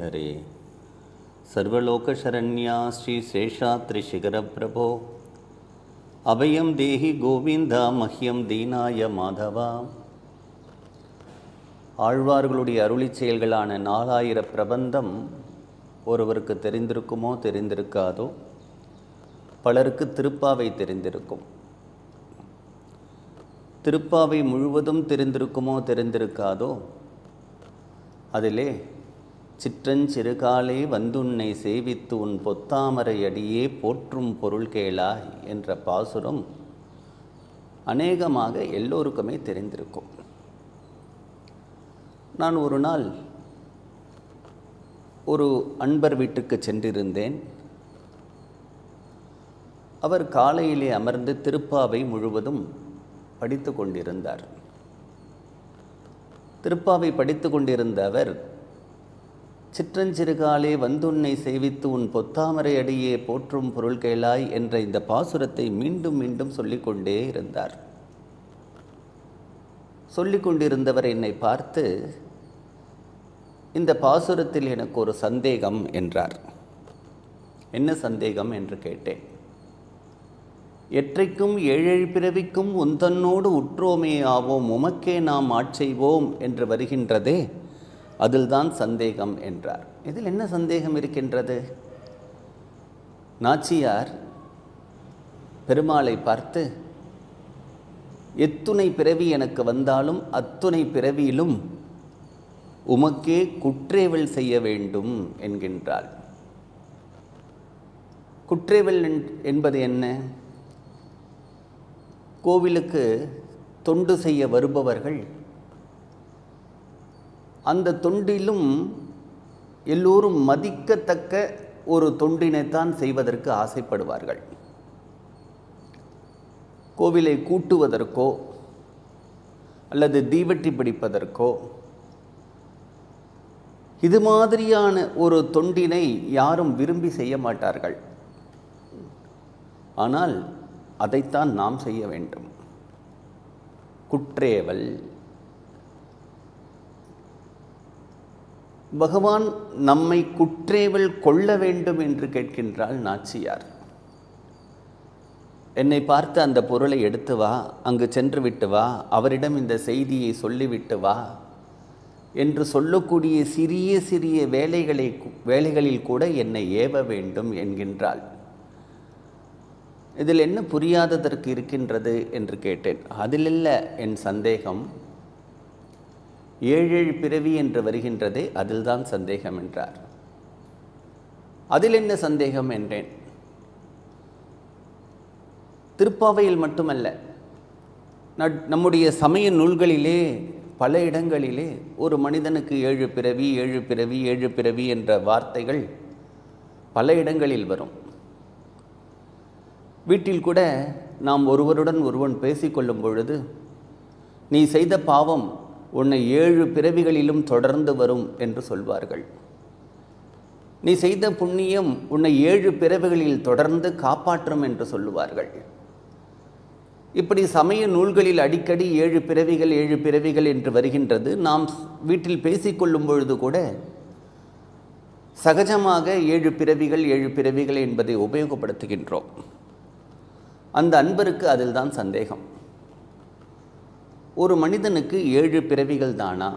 हरे। सर्वलोकशरण्या श्री शेषात्रिशिखरप्रभो अभयं देहि गोविंद मह्यम दीनाय माधवा. ஆழ்வார்களுடைய அருளி செயல்களான 4000 பிரபந்தம் ஒருவருக்கு தெரிந்திருக்குமோ தெரிந்திருக்காதோ, பலருக்கு திருப்பாவை தெரிந்திருக்கும். திருப்பாவை முழுவதும் தெரிந்திருக்குமோ தெரிந்திருக்காதோ, அதிலே சிற்றஞ்சிறுகாலே வந்துன்னை சேவித்து உன் பொத்தாமரை அடியே போற்றும் பொருள் கேளாய் என்ற பாசுரம் அநேகமாக எல்லோருக்குமே தெரிந்திருக்கும். நான் ஒரு நாள் ஒரு அன்பர் வீட்டுக்கு சென்றிருந்தேன். அவர் காலையிலே அமர்ந்து திருப்பாவை முழுவதும் படித்து கொண்டிருந்தார். திருப்பாவை படித்து கொண்டிருந்த அவர் சிற்றஞ்சிறுகாலே வந்துன்னை சேவித்து உன் பொத்தாமரை அடியே போற்றும் பொருள் கேளாய் என்ற இந்த பாசுரத்தை மீண்டும் மீண்டும் சொல்லிக்கொண்டே இருந்தார். சொல்லிக்கொண்டிருந்தவர் என்னை பார்த்து, இந்த பாசுரத்தில் எனக்கு ஒரு சந்தேகம் என்றார். என்ன சந்தேகம் என்று கேட்டேன். எற்றைக்கும் ஏழேழு பிறவிக்கும் உந்தன்னோடு உற்றோமே ஆவோம் உமக்கே நாம் ஆட்செய்வோம் என்று வருகின்றதே, அதில்தான் சந்தேகம் என்றார். இதில் என்ன சந்தேகம் இருக்கின்றது? நாச்சியார் பெருமாளை பார்த்து, எத்துணை பிறவி எனக்கு வந்தாலும் அத்துணை பிறவியிலும் உமக்கே குற்றேவல் செய்ய வேண்டும் என்கின்றாள். குற்றேவல் என்பது என்ன? கோவிலுக்கு தொண்டு செய்ய வருபவர்கள் அந்த தொண்டிலும் எல்லோரும் மதிக்கத்தக்க ஒரு தொண்டினைத்தான் செய்வதற்கு ஆசைப்படுவார்கள். கோவிலை கூட்டுவதற்கோ அல்லது தீவட்டி பிடிப்பதற்கோ இது மாதிரியான ஒரு தொண்டினை யாரும் விரும்பி செய்ய மாட்டார்கள். ஆனால் அதைத்தான் நாம் செய்ய வேண்டும். குற்றேவல். பகவான் நம்மை குற்றேவல் கொள்ள வேண்டும் என்று கேட்கின்றாள் நாச்சியார். என்னை பார்த்து அந்த பொருளை எடுத்து வா, அங்கு சென்று விட்டு வா, அவரிடம் இந்த செய்தியை சொல்லிவிட்டு வா என்று சொல்லக்கூடிய சிறிய சிறிய வேலைகளில் கூட என்னை ஏவ வேண்டும் என்கின்றாள். இதில் என்ன புரியாததற்கு இருக்கின்றது என்று கேட்டேன். அதிலல்ல என் சந்தேகம், ஏழேழு பிறவி என்று வருகின்றதே அதில்தான் சந்தேகம் என்றார். அதில் என்ன சந்தேகம் என்றேன். திருப்பாவையில் மட்டுமல்ல, நம்முடைய சமய நூல்களிலே பல இடங்களிலே ஒரு மனிதனுக்கு 7 பிறவி 7 பிறவி 7 பிறவி என்ற வார்த்தைகள் பல இடங்களில் வரும். வீட்டில் கூட நாம் ஒருவருடன் ஒருவன் பேசிக்கொள்ளும் பொழுது, நீ செய்த பாவம் உன்னை 7 பிறவிகளிலும் தொடர்ந்து வரும் என்று சொல்வார்கள். நீ செய்த புண்ணியம் உன்னை 7 பிறவிகளில் தொடர்ந்து காப்பாற்றும் என்று சொல்லுவார்கள். இப்படி சமய நூல்களில் அடிக்கடி 7 பிறவிகள் 7 பிறவிகள் என்று வருகின்றது. நாம் வீட்டில் பேசிக்கொள்ளும் பொழுது கூட சகஜமாக 7 பிறவிகள் 7 பிறவிகள் என்பதை உபயோகப்படுத்துகின்றோம். அந்த அன்பருக்கு அதில் தான் சந்தேகம். ஒரு மனிதனுக்கு 7 பிறவிகள் தானா?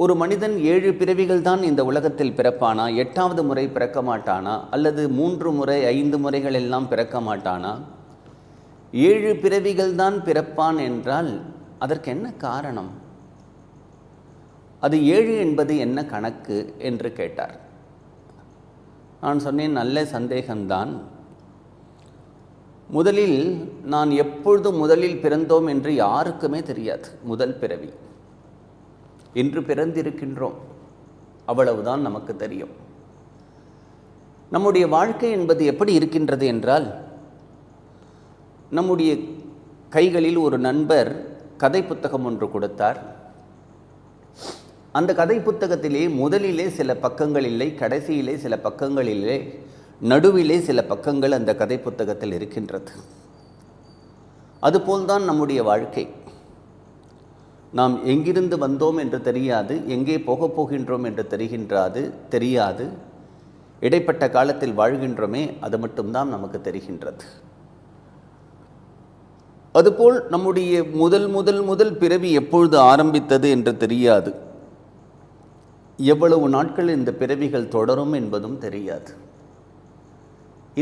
ஒரு மனிதன் 7 பிறவிகள் தான் இந்த உலகத்தில் பிறப்பானா? 8வது முறை பிறக்க மாட்டானா? அல்லது 3 முறை 5 முறைகள் எல்லாம் பிறக்க மாட்டானா? 7 பிறவிகள் தான் பிறப்பான் என்றால் அதற்கு என்ன காரணம்? அது 7 என்பது என்ன கணக்கு என்று கேட்டார். நான் சொன்னேன், நல்ல சந்தேகம்தான். முதலில் நான் எப்பொழுது முதலில் பிறந்தோம் என்று யாருக்குமே தெரியாது. முதல் பிறவி இன்று பிறந்திருக்கின்றோம், அவ்வளவுதான் நமக்கு தெரியும். நம்முடைய வாழ்க்கை என்பது எப்படி இருக்கின்றது என்றால், நம்முடைய கைகளில் ஒரு நண்பர் கதை புத்தகம் ஒன்று கொடுத்தார். அந்த கதை புத்தகத்திலே முதலிலே சில பக்கங்கள் இல்லை, கடைசியிலே சில பக்கங்கள் இல்லை, நடுவிலே சில பக்கங்கள் அந்த கதை புத்தகத்தில் இருக்கின்றது. அதுபோல்தான் நம்முடைய வாழ்க்கை. நாம் எங்கிருந்து வந்தோம் என்று தெரியாது, எங்கே போகப் போகின்றோம் என்று தெரியாது. இடைப்பட்ட காலத்தில் வாழ்கின்றோமே, அது மட்டும்தான் நமக்கு தெரிகின்றது. அதுபோல் நம்முடைய முதல் பிறவி எப்பொழுது ஆரம்பித்தது என்று தெரியாது. எவ்வளவு நாட்கள் இந்த பிறவிகள் தொடரும் என்பதும் தெரியாது.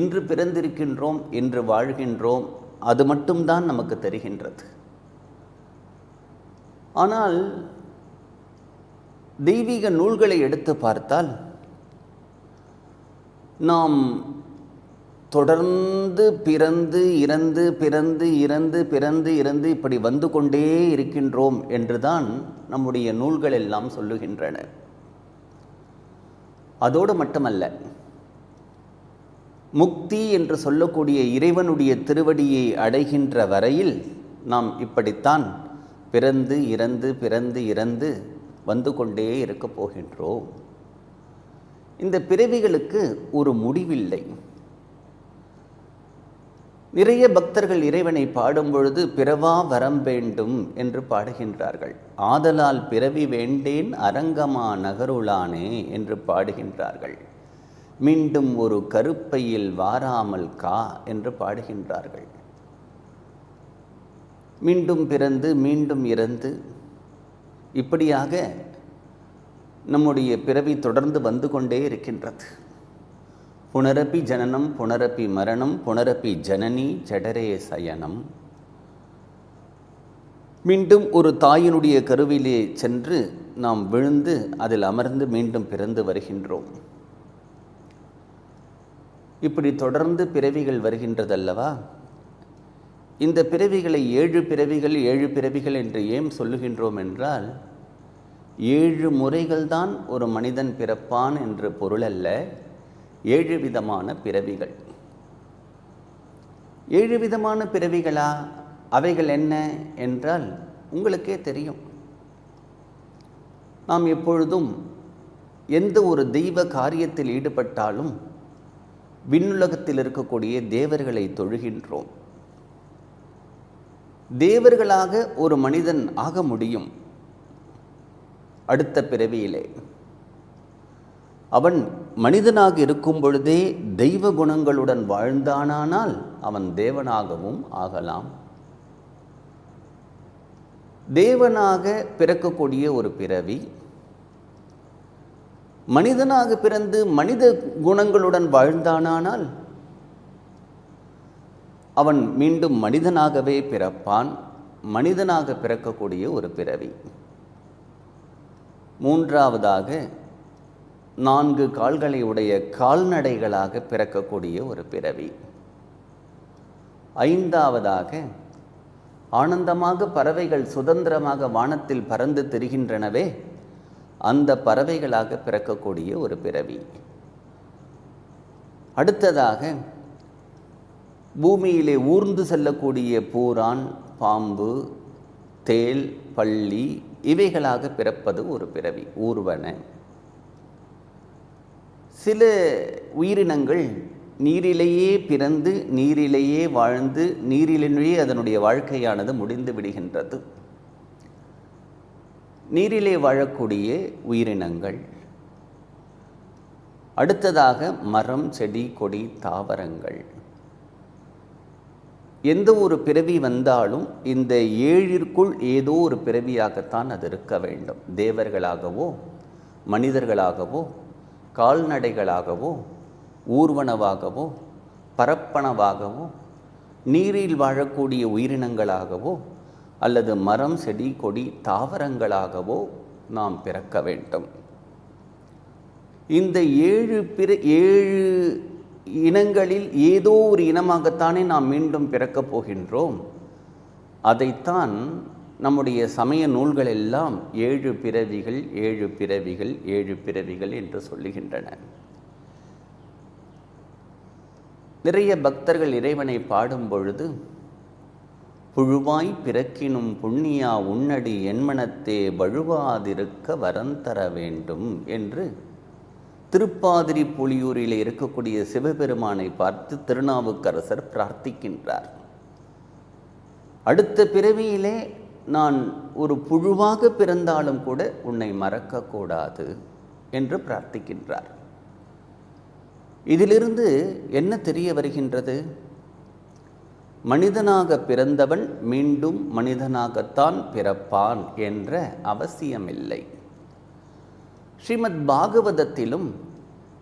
இன்று பிறந்திருக்கின்றோம், இன்று வாழ்கின்றோம், அது மட்டும்தான் நமக்கு தெரிகின்றது. ஆனால் தெய்வீக நூல்களை எடுத்து பார்த்தால் நாம் தொடர்ந்து பிறந்து இறந்து பிறந்து இறந்து பிறந்து இறந்து இப்படி வந்து கொண்டே இருக்கின்றோம் என்றுதான் நம்முடைய நூல்கள் எல்லாம் சொல்லுகின்றன. அதோடு மட்டுமல்ல, முக்தி என்று சொல்லக்கூடிய இறைவனுடைய திருவடியை அடைகின்ற வரையில் நாம் இப்படித்தான் பிறந்து இறந்து பிறந்து இறந்து வந்து கொண்டே இருக்கப் போகின்றோம். இந்த பிறவிகளுக்கு ஒரு முடிவில்லை. நிறைய பக்தர்கள் இறைவனை பாடும் பொழுது பிறவா வரம் வேண்டும் என்று பாடுகின்றார்கள். ஆதலால் பிறவி வேண்டேன் அரங்கமா நகருளானே என்று பாடுகின்றார்கள். மீண்டும் ஒரு கருப்பையில் வாராமல் கா என்று பாடுகின்றார்கள். மீண்டும் பிறந்து மீண்டும் இறந்து இப்படியாக நம்முடைய பிறவி தொடர்ந்து வந்து கொண்டே இருக்கின்றது. புனரப்பி ஜனனம் புனரப்பி மரணம் புனரப்பி ஜனனி ஜடரே சயனம். மீண்டும் ஒரு தாயினுடைய கருவிலே சென்று நாம் விழுந்து அதில் அமர்ந்து மீண்டும் பிறந்து வருகின்றோம். இப்படி தொடர்ந்து பிறவிகள் வருகின்றதல்லவா? இந்த பிறவிகளை 7 பிறவிகள் என்று ஏன் சொல்லுகின்றோம் என்றால், 7 முறைகள்தான் ஒரு மனிதன் பிறப்பான் என்று பொருள் அல்ல. 7 விதமான பிறவிகள். 7 விதமான பிறவிகளா? அவைகள் என்ன என்றால் உங்களுக்கே தெரியும். நாம் எப்பொழுதும் எந்த ஒரு தெய்வ காரியத்தில் ஈடுபட்டாலும் விண்ணுலகத்தில் இருக்கக்கூடிய தேவர்களை தொழுகின்றோம். தேவர்களாக ஒரு மனிதன் ஆக முடியும் அடுத்த பிறவியிலே. அவன் மனிதனாக இருக்கும் பொழுதே தெய்வ குணங்களுடன் வாழ்ந்தானால் அவன் தேவனாகவும் ஆகலாம். தேவனாக பிறக்கக்கூடிய ஒரு பிறவி, மனிதனாக பிறந்து மனித குணங்களுடன் வாழ்ந்தானால் அவன் மீண்டும் மனிதனாகவே பிறப்பான். மனிதனாக பிறக்கக்கூடிய ஒரு பிறவி. 3ஆவதாக 4 கால்களை உடைய கால்நடைகளாக பிறக்கக்கூடிய ஒரு பிறவி. 5ஆவதாக ஆனந்தமாக பறவைகள் சுதந்திரமாக வானத்தில் பறந்து திரிகின்றனவே, அந்த பறவைகளாக பிறக்கக்கூடிய ஒரு பிறவி. அடுத்ததாக பூமியிலே ஊர்ந்து செல்லக்கூடிய பூரான், பாம்பு, தேல், பள்ளி இவைகளாக பிறப்பது ஒரு பிறவி, ஊர்வன. சில உயிரினங்கள் நீரிலேயே பிறந்து நீரிலேயே வாழ்ந்து நீரிலேயே அதனுடைய வாழ்க்கையானது முடிந்து விடுகின்றது. நீரிலே வாழக்கூடிய உயிரினங்கள். அடுத்ததாக மரம், செடி, கொடி, தாவரங்கள். எந்த ஒரு பிறவி வந்தாலும் இந்த 7ற்குள் ஏதோ ஒரு பிறவியாகத்தான் அது இருக்க வேண்டும். தேவர்களாகவோ, மனிதர்களாகவோ, கால்நடைகளாகவோ, ஊர்வனவாகவோ, பரப்பனவாகவோ, நீரில் வாழக்கூடிய உயிரினங்களாகவோ, அல்லது மரம், செடி, கொடி, தாவரங்களாகவோ நாம் பிறக்க வேண்டும். இந்த 7 இனங்களில் ஏதோ ஒரு இனமாகத்தானே நாம் மீண்டும் பிறக்கப் போகின்றோம். அதைத்தான் நம்முடைய சமய நூல்கள் எல்லாம் 7 பிறவிகள் 7 பிறவிகள் 7 பிறவிகள் என்று சொல்லுகின்றன. நிறைய பக்தர்கள் இறைவனை பாடும் பொழுது, புழுவாய் பிறக்கினும் புண்ணியா உன்னடி என்மனத்தே வழுவாதிருக்க வரந்தர வேண்டும் என்று திருப்பாதிரி புலியூரில் இருக்கக்கூடிய சிவபெருமானை பார்த்து திருநாவுக்கரசர் பிரார்த்திக்கின்றார். அடுத்த பிறவியிலே நான் ஒரு புழுவாக பிறந்தாலும் கூட உன்னை மறக்கக்கூடாது என்று பிரார்த்திக்கின்றார். இதிலிருந்து என்ன தெரிய வருகின்றது? மனிதனாக பிறந்தவன் மீண்டும் மனிதனாகத்தான் பிறப்பான் என்ற அவசியமில்லை. ஸ்ரீமத் பாகவதத்திலும்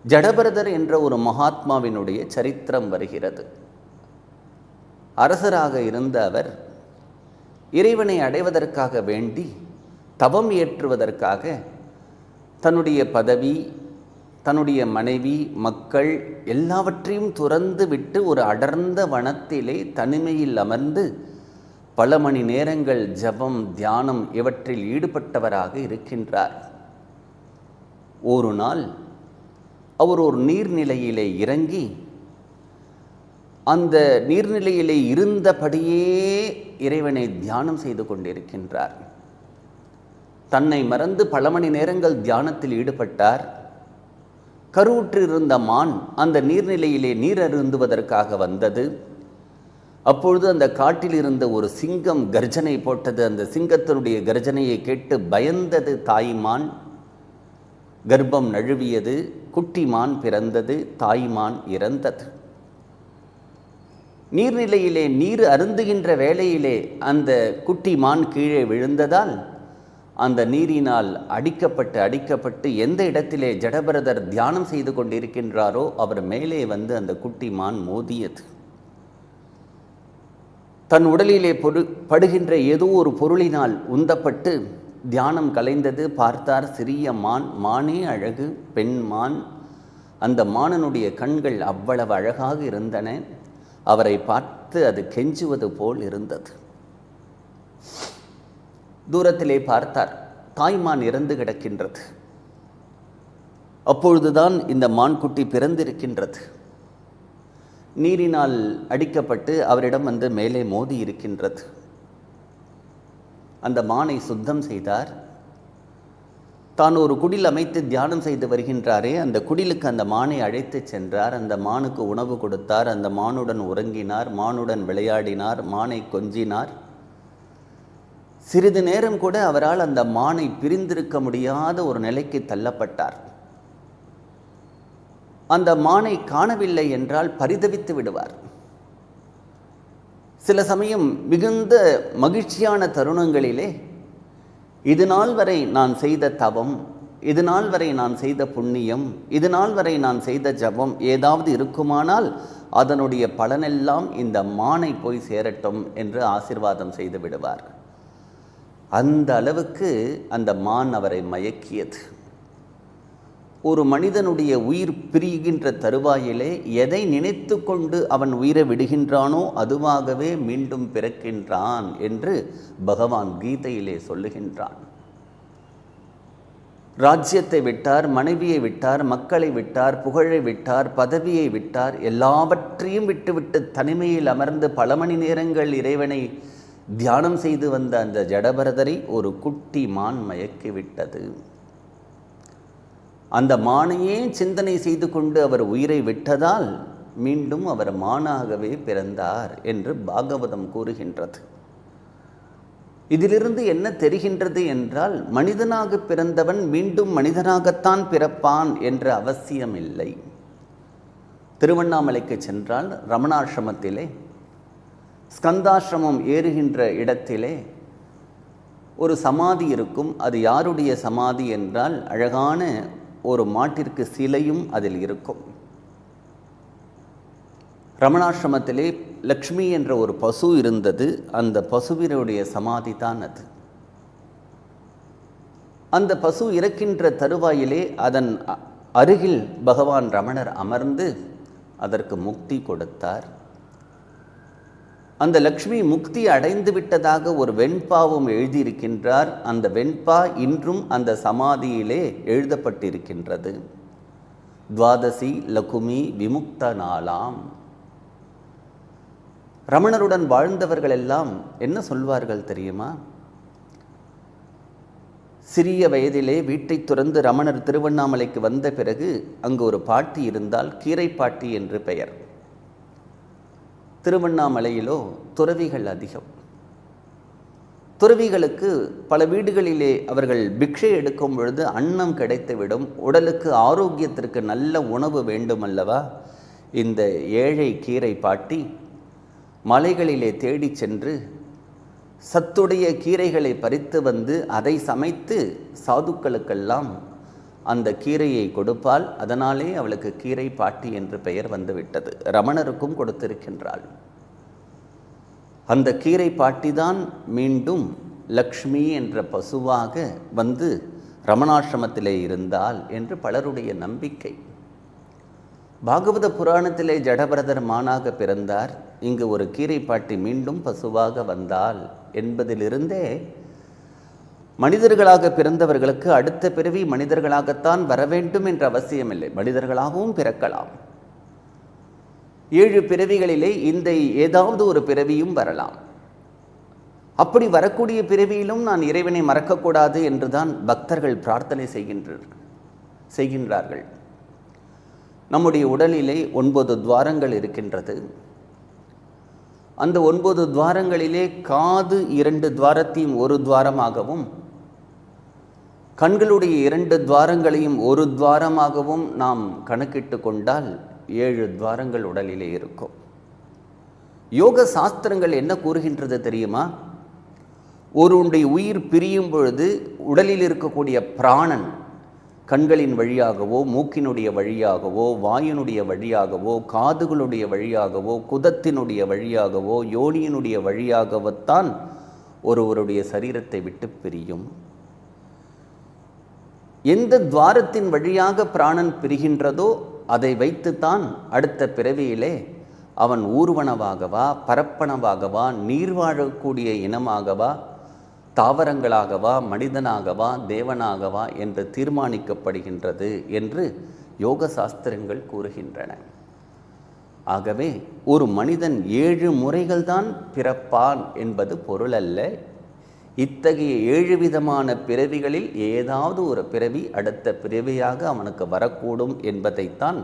ஜடபரதர் என்ற ஒரு மகாத்மாவினுடைய சரித்திரம் வருகிறது. அரசராக இருந்த அவர் இறைவனை அடைவதற்காக வேண்டி தவம் இயற்றுவதற்காக தன்னுடைய பதவி, தன்னுடைய மனைவி, மக்கள் எல்லாவற்றையும் துறந்து விட்டு ஒரு அடர்ந்த வனத்திலே தனிமையில் அமர்ந்து பல மணி நேரங்கள் ஜபம், தியானம் இவற்றில் ஈடுபட்டவராக இருக்கின்றார். ஒரு நாள் அவர் ஒரு நீர்நிலையிலே இறங்கி அந்த நீர்நிலையிலே இருந்தபடியே இறைவனை தியானம் செய்து கொண்டிருக்கின்றார். தன்னை மறந்து பல மணி நேரங்கள் தியானத்தில் ஈடுபட்டார். கருவுற்றிருந்த மான் அந்த நீர்நிலையிலே நீர் அருந்துவதற்காக வந்தது. அப்பொழுது அந்த காட்டில் இருந்த ஒரு சிங்கம் கர்ஜனை போட்டது. அந்த சிங்கத்தினுடைய கர்ஜனையை கேட்டு பயந்தது தாய்மான். கர்ப்பம் நழுவியது, குட்டி மான் பிறந்தது, தாய்மான் இறந்தது. நீர்நிலையிலே நீர் அருந்துகின்ற வேளையிலே அந்த குட்டி மான் கீழே விழுந்ததால் அந்த நீரினால் அடிக்கப்பட்டு எந்த இடத்திலே ஜடபரதர் தியானம் செய்து கொண்டிருக்கின்றாரோ அவர் மேலே வந்து அந்த குட்டி மான் மோதியது. தன் உடலிலே படுகின்ற ஏதோ ஒரு பொருளினால் உந்தப்பட்டு தியானம் கலைந்தது. பார்த்தார், சிறிய மான். மானே அழகு, பெண் மான். அந்த மானனுடைய கண்கள் அவ்வளவு அழகாக இருந்தன. அவரை பார்த்து அது கெஞ்சுவது போல் இருந்தது. தூரத்திலே பார்த்தார், தாய்மான் இறந்து கிடக்கின்றது. அப்பொழுதுதான் இந்த மான்குட்டி பிறந்திருக்கின்றது. நீரினால் அடிக்கப்பட்டு அவரிடம் வந்து மேலே மோதி இருக்கின்றது. அந்த மானை சுத்தம் செய்தார். தான் ஒரு குடில் அமைத்து தியானம் செய்து வருகின்றாரே, அந்த குடிலுக்கு அந்த மானை அழைத்து சென்றார். அந்த மானுக்கு உணவு கொடுத்தார். அந்த மானுடன் உறங்கினார், மானுடன் விளையாடினார், மானை கொஞ்சினார். சிறிது நேரம் கூட அவரால் அந்த மானை பிரிந்திருக்க முடியாத ஒரு நிலைக்கு தள்ளப்பட்டார். அந்த மானை காணவில்லை என்றால் பரிதவித்து விடுவார். சில சமயம் மிகுந்த மகிழ்ச்சியான தருணங்களிலே இது நாள் வரை நான் செய்த தவம், இது நாள் வரை நான் செய்த புண்ணியம், இது நாள் வரை நான் செய்த ஜபம் ஏதாவது இருக்குமானால் அதனுடைய பலனெல்லாம் இந்த மானை போய் சேரட்டும் என்று ஆசீர்வாதம் செய்து விடுவார். அந்த அளவுக்கு அந்த மான் அவரை மயக்கியது. ஒரு மனிதனுடைய உயிர் பிரிகின்ற தருவாயிலே எதை நினைத்து கொண்டு அவன் உயிரை விடுகின்றானோ அதுவாகவே மீண்டும் பிறக்கின்றான் என்று பகவான் கீதையிலே சொல்லுகின்றான். ராஜ்யத்தை விட்டார், மனைவியை விட்டார், மக்களை விட்டார், புகழை விட்டார், பதவியை விட்டார், எல்லாவற்றையும் விட்டுவிட்டு தனிமையில் அமர்ந்து பல மணி நேரங்கள் இறைவனை தியானம் செய்து வந்த அந்த ஜடபரதரை ஒரு குட்டி மான் மயக்கிவிட்டது. அந்த மானையே சிந்தனை செய்து கொண்டு அவர் உயிரை விட்டதால் மீண்டும் அவர் மானாகவே பிறந்தார் என்று பாகவதம் கூறுகின்றது. இதிலிருந்து என்ன தெரிகின்றது என்றால், மனிதனாக பிறந்தவன் மீண்டும் மனிதனாகத்தான் பிறப்பான் என்ற அவசியம் இல்லை. திருவண்ணாமலைக்கு சென்றால் ரமணாசிரமத்திலே ஸ்கந்தாசிரமம் ஏறுகின்ற இடத்திலே ஒரு சமாதி இருக்கும். அது யாருடைய சமாதி என்றால் அழகான ஒரு மாட்டிற்கு சிலையும் அதில் இருக்கும். ரமணாசிரமத்திலே லக்ஷ்மி என்ற ஒரு பசு இருந்தது. அந்த பசுவினுடைய சமாதி தான் அது. அந்த பசு இறக்கின்ற தருவாயிலே அதன் அருகில் பகவான் ரமணர் அமர்ந்து அதற்கு முக்தி கொடுத்தார். அந்த லக்ஷ்மி முக்தி அடைந்து விட்டதாக ஒரு வெண்பாவும் எழுதியிருக்கின்றார். அந்த வெண்பா இன்றும் அந்த சமாதியிலே எழுதப்பட்டிருக்கின்றது. துவாதசி லகுமி விமுக்த நாளாம். ரமணருடன் வாழ்ந்தவர்கள் எல்லாம் என்ன சொல்வார்கள் தெரியுமா? சிறிய வயதிலே வீட்டை துறந்து ரமணர் திருவண்ணாமலைக்கு வந்த பிறகு அங்கு ஒரு பாட்டி இருந்தால், கீரை பாட்டி என்று பெயர். திருவண்ணாமலையிலோ துறவிகள் அதிகம். துறவிகளுக்கு பல வீடுகளிலே அவர்கள் பிக்ஷை எடுக்கும் பொழுது அன்னம் கிடைத்துவிடும், உடலுக்கு ஆரோக்கியத்திற்கு நல்ல உணவு வேண்டும் அல்லவா. இந்த ஏழை கீரை பாட்டி மலைகளிலே தேடி சென்று சத்துடைய கீரைகளை பறித்து வந்து அதை சமைத்து சாதுக்களுக்கெல்லாம் அந்த கீரையை கொடுப்பால். அதனாலே அவளுக்கு கீரை பாட்டி என்று பெயர் வந்துவிட்டது. ரமணருக்கும் கொடுத்திருக்கின்றாள். அந்த கீரை பாட்டிதான் மீண்டும் லக்ஷ்மி என்ற பசுவாக வந்து ரமணாசிரமத்திலே இருந்தால் என்று பலருடைய நம்பிக்கை. பாகவத புராணத்திலே ஜடபரதர் மானாக பிறந்தார், இங்கு ஒரு கீரை பாட்டி மீண்டும் பசுவாக வந்தால் என்பதிலிருந்தே மனிதர்களாக பிறந்தவர்களுக்கு அடுத்த பிறவி மனிதர்களாகத்தான் வர வேண்டும் என்ற அவசியமில்லை, மனிதர்களாகவும் பிறக்கலாம். 7 பிறவிகளிலே இந்த ஏதாவது ஒரு பிறவியும் வரலாம். அப்படி வரக்கூடிய பிறவியிலும் நான் இறைவனை மறக்கக்கூடாது என்றுதான் பக்தர்கள் பிரார்த்தனை செய்கின்றார்கள். நம்முடைய உடலிலே 9 துவாரங்கள் இருக்கின்றது. அந்த 9 துவாரங்களிலே காது 2 துவாரத்தையும் ஒரு துவாரமாகவும், கண்களுடைய 2 துவாரங்களையும் ஒரு துவாரமாகவும் நாம் கணக்கிட்டு கொண்டால் 7 துவாரங்கள் உடலிலே இருக்கும். யோக சாஸ்திரங்கள் என்ன கூறுகின்றது தெரியுமா? ஒருவனுடைய உயிர் பிரியும் பொழுது உடலில் இருக்கக்கூடிய பிராணன் கண்களின் வழியாகவோ, மூக்கினுடைய வழியாகவோ, வாயினுடைய வழியாகவோ, காதுகளுடைய வழியாகவோ, குதத்தினுடைய வழியாகவோ, யோனியினுடைய வழியாகவோத்தான் ஒருவருடைய சரீரத்தை விட்டு பிரியும். எந்த துவாரத்தின் வழியாக பிராணன் பிரிகின்றதோ அதை வைத்துத்தான் அடுத்த பிறவியிலே அவன் ஊர்வனவாகவா, பரப்பனவாகவா, நீர் வாழக்கூடிய இனமாகவா, தாவரங்களாகவா, மனிதனாகவா, தேவனாகவா என்று தீர்மானிக்கப்படுகின்றது என்று யோக சாஸ்திரங்கள் கூறுகின்றன. ஆகவே ஒரு மனிதன் 7 முறைகள்தான் பிறப்பான் என்பது பொருள் அல்ல. இத்தகைய 7 விதமான பிறவிகளில் ஏதாவது ஒரு பிறவி அடுத்த பிறவியாக அவனுக்கு வரக்கூடும் என்பதைத்தான்